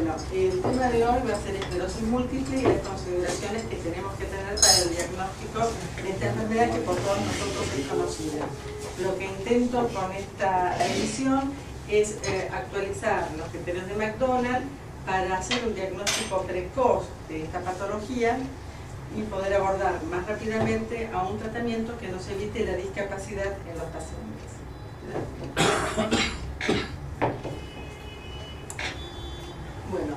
Bueno, el tema de hoy va a ser esclerosis múltiple y las consideraciones que tenemos que tener para el diagnóstico de esta enfermedad que por todos nosotros es conocida. Lo que intento con esta edición es actualizar los criterios de McDonald para hacer un diagnóstico precoz de esta patología y poder abordar más rápidamente a un tratamiento que nos evite la discapacidad en los pacientes. Bueno,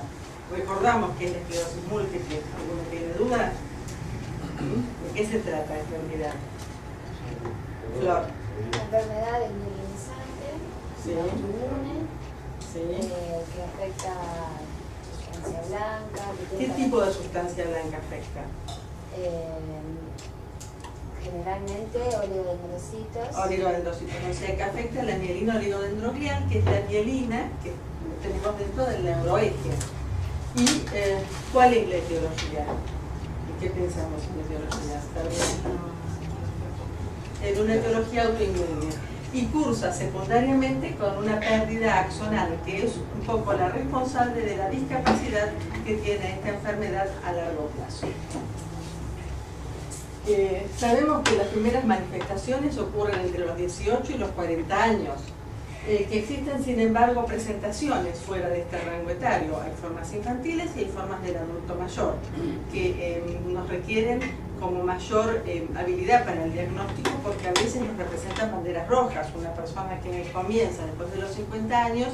recordamos que es la esclerosis múltiple. ¿Alguno tiene duda? ¿De qué se trata en realidad? Flor. Una enfermedad desmielinizante, Sí. autoinmune, Sí. que afecta a sustancia blanca. ¿Qué tipo de sustancia blanca afecta? Generalmente oligodendrocitos. Oligodendrocitos, o sea que afecta la mielina oligodendroglial, que es la mielina que tenemos dentro del neuroeje. ¿Y cuál es la etiología? ¿Y qué pensamos en la etiología? ¿Está bien? En una etiología autoinmune. Y cursa secundariamente con una pérdida axonal, que es un poco la responsable de la discapacidad que tiene esta enfermedad a largo plazo. Sabemos que las primeras manifestaciones ocurren entre los 18 y los 40 años, que existen sin embargo presentaciones fuera de este rango etario. Hay formas infantiles y hay formas del adulto mayor, que nos requieren como mayor habilidad para el diagnóstico, porque a veces nos representan banderas rojas. Una persona que comienza después de los 50 años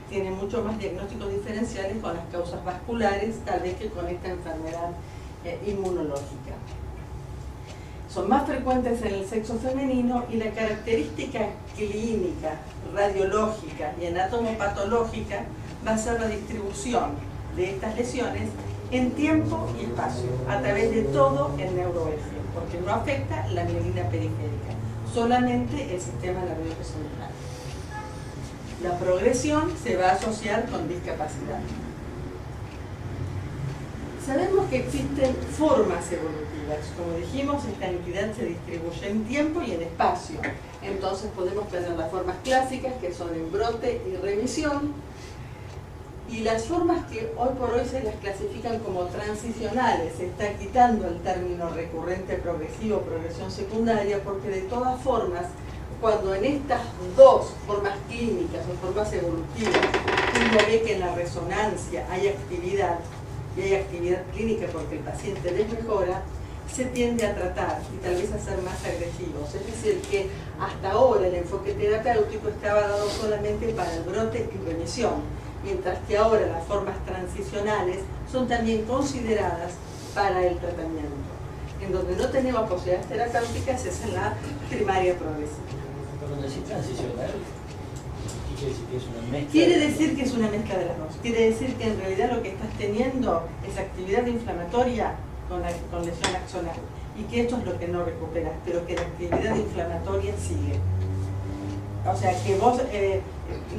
tiene mucho más diagnósticos diferenciales con las causas vasculares, tal vez que con esta enfermedad inmunológica. Son más frecuentes en el sexo femenino y la característica clínica, radiológica y anatomopatológica va a ser la distribución de estas lesiones en tiempo y espacio, a través de todo el neuroeje, porque no afecta la mielina periférica, solamente el sistema nervioso central. La progresión se va a asociar con discapacidad. Sabemos que existen formas evolutivas. Como dijimos, esta entidad se distribuye en tiempo y en espacio. Entonces podemos tener las formas clásicas, que son en brote y remisión, y las formas que hoy por hoy se las clasifican como transicionales. Se está quitando el término recurrente progresivo, progresión secundaria, porque de todas formas, cuando en estas dos formas clínicas o formas evolutivas uno ve que en la resonancia hay actividad, y hay actividad clínica porque el paciente les mejora, se tiende a tratar y tal vez a ser más agresivos. Es decir, que hasta ahora el enfoque terapéutico estaba dado solamente para el brote y remisión, mientras que ahora las formas transicionales son también consideradas para el tratamiento. En donde no tenemos posibilidades terapéuticas es en la primaria progresiva. Cuando decís transicional, ¿qué quiere decir? ¿Que es una mezcla? Quiere decir que es una mezcla de las dos. Quiere decir que en realidad lo que estás teniendo es actividad inflamatoria con lesión axonal, y que esto es lo que no recuperas, pero que la actividad inflamatoria sigue. O sea que vos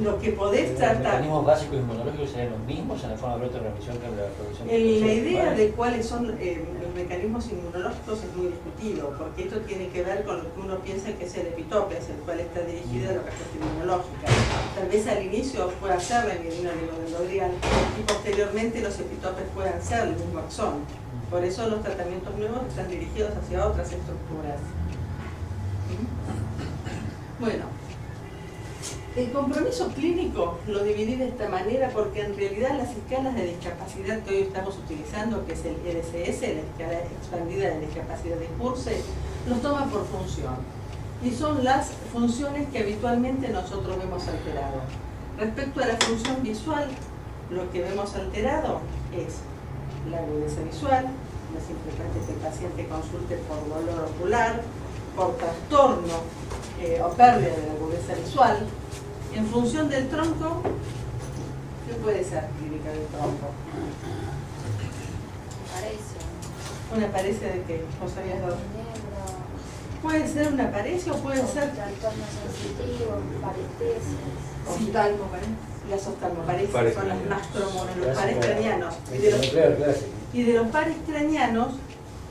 lo que podés tratar... ¿Los mecanismos básicos inmunológicos serían los mismos en la forma de brote de remisión que en la progresión? La idea de cuáles son los mecanismos inmunológicos es muy discutido, porque esto tiene que ver con lo que uno piensa que es el epitope, es el cual está dirigido a la respuesta inmunológica. Tal vez al inicio pueda ser la mielina oligodendroglial y posteriormente los epitopes puedan ser el mismo axón. Por eso los tratamientos nuevos están dirigidos hacia otras estructuras. Bueno, el compromiso clínico lo dividí de esta manera porque en realidad las escalas de discapacidad que hoy estamos utilizando, que es el EDCS, la escala expandida de discapacidad de Kursey, los toma por función. Y son las funciones que habitualmente nosotros vemos alteradas. Respecto a la función visual, lo que vemos alterado es la agudeza visual. No es importante que el paciente consulte por dolor ocular, por trastorno o pérdida de la agudeza visual. En función del tronco, ¿qué puede ser clínica del tronco? ¿Una paresia de qué? ¿Vos sabías dónde? Puede ser una paresia o puede ser... Trastornos sensitivos, parestesias. Oftalmo, las oftalmoparesias son las más comunes, los pares craneanos. Claro. Y de los pares craneanos,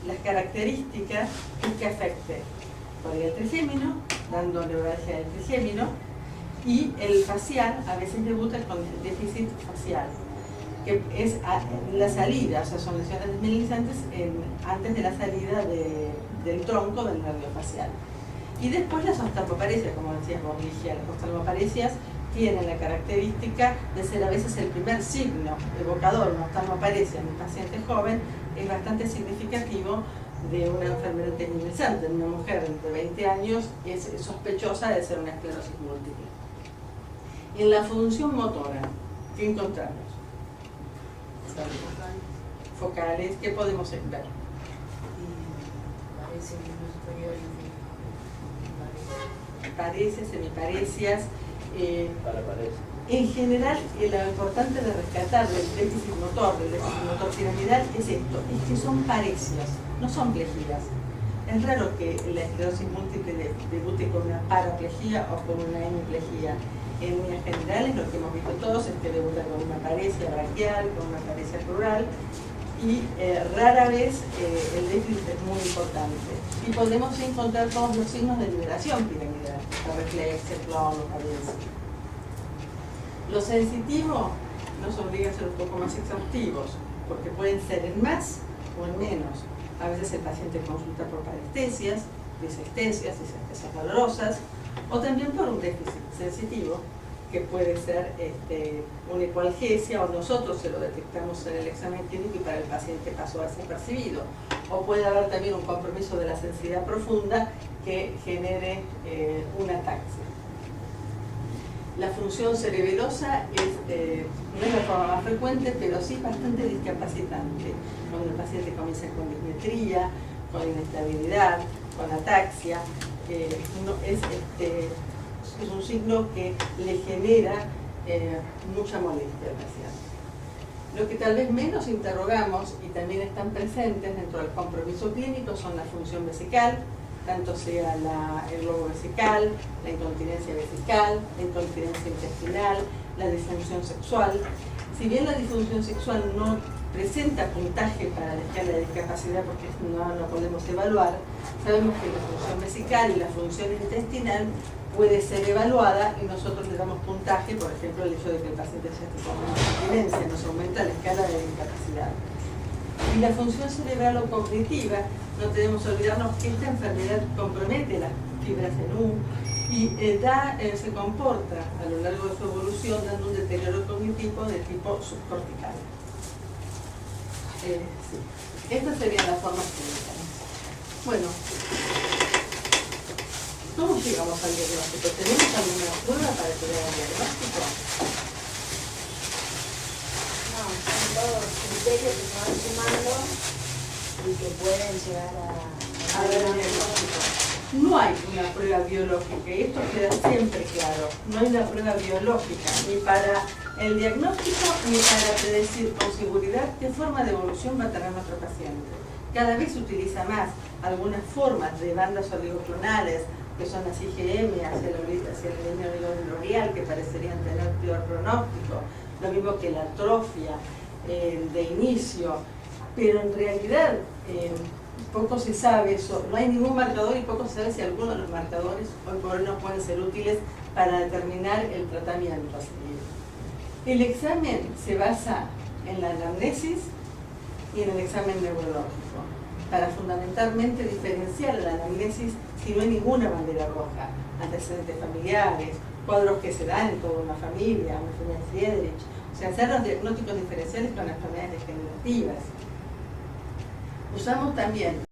las características es que afecte por el trigémino, dando neuralgia del trigémino, y el facial a veces debuta con el déficit facial. que es la salida, o sea, son lesiones desmineralizantes antes de la salida del tronco del nervio facial. Y después las oftalmoparesias, como decías vos, Ligia, las oftalmoparesias tienen la característica de ser a veces el primer signo evocador. Una oftalmoparesia en un paciente joven es bastante significativo de una enfermedad desmineralizante. En una mujer de 20 años es sospechosa de ser una esclerosis múltiple. Y en la función motora, ¿qué encontramos? Focales, ¿qué podemos ver? Parece superior Parecias, semiparecias. Paraparesia. En general, lo importante de rescatar del déficit motor piramidal es esto, es que son parecias, no son plejías. Es raro que la esclerosis múltiple debute con una paraplejía o con una hemiplejía. En líneas generales, lo que hemos visto todos es que debuta con una paresia braquial, con una paresia crural, y rara vez el déficit es muy importante. Y podemos encontrar todos los signos de liberación piramidal, la reflexia, clon, paresia. Lo sensitivo nos obliga a ser un poco más exhaustivos, porque pueden ser en más o en menos. A veces el paciente consulta por parestesias, disestesias dolorosas, o también por un déficit sensitivo, que puede ser una hipoalgesia, o nosotros se lo detectamos en el examen clínico y para el paciente pasó desapercibido. O puede haber también un compromiso de la sensibilidad profunda que genere una ataxia. La función cerebelosa no es la forma más frecuente, pero sí bastante discapacitante. Cuando el paciente comienza con dismetría, con inestabilidad, con ataxia, es un signo que le genera mucha molestia al paciente. Lo que tal vez menos interrogamos y también están presentes dentro del compromiso clínico son la función vesical, tanto sea el globo vesical, la incontinencia vesical, la incontinencia intestinal, la disfunción sexual. Si bien la disfunción sexual no presenta puntaje para la escala de discapacidad porque no lo podemos evaluar, sabemos que la función vesical y la función intestinal puede ser evaluada y nosotros le damos puntaje, por ejemplo, el hecho de que el paciente ya esté con una incontinencia, nos aumenta la escala de discapacidad. Y la función cerebral o cognitiva, no tenemos que olvidarnos que esta enfermedad compromete las fibras en U y se comporta a lo largo de su evolución dando un deterioro cognitivo de tipo subcortical. Sí. Estas serían las formas clínicas. Bueno, ¿cómo llegamos al diagnóstico? ¿Tenemos alguna prueba para llegar al diagnóstico? No, son todos criterios que se van sumando y que pueden llegar a ver el diagnóstico. No hay una prueba biológica, y esto queda siempre claro. No hay una prueba biológica, ni para el diagnóstico, ni para predecir con seguridad qué forma de evolución va a tener nuestro paciente. Cada vez se utiliza más algunas formas de bandas oligoclonales, que son las IgM, hacia la línea oligonuclear, que parecerían tener peor pronóstico, lo mismo que la atrofia de inicio, pero en realidad poco se sabe eso, no hay ningún marcador y poco se sabe si algunos de los marcadores hoy por hoy no pueden ser útiles para determinar el tratamiento a seguir. El examen se basa en la anamnesis y en el examen neurológico, para fundamentalmente diferenciar la anamnesis si no hay ninguna bandera roja, antecedentes familiares, cuadros que se dan en toda una familia, una enfermedad de Friedrich, o sea, hacer los diagnósticos diferenciales con enfermedades degenerativas. Usamos también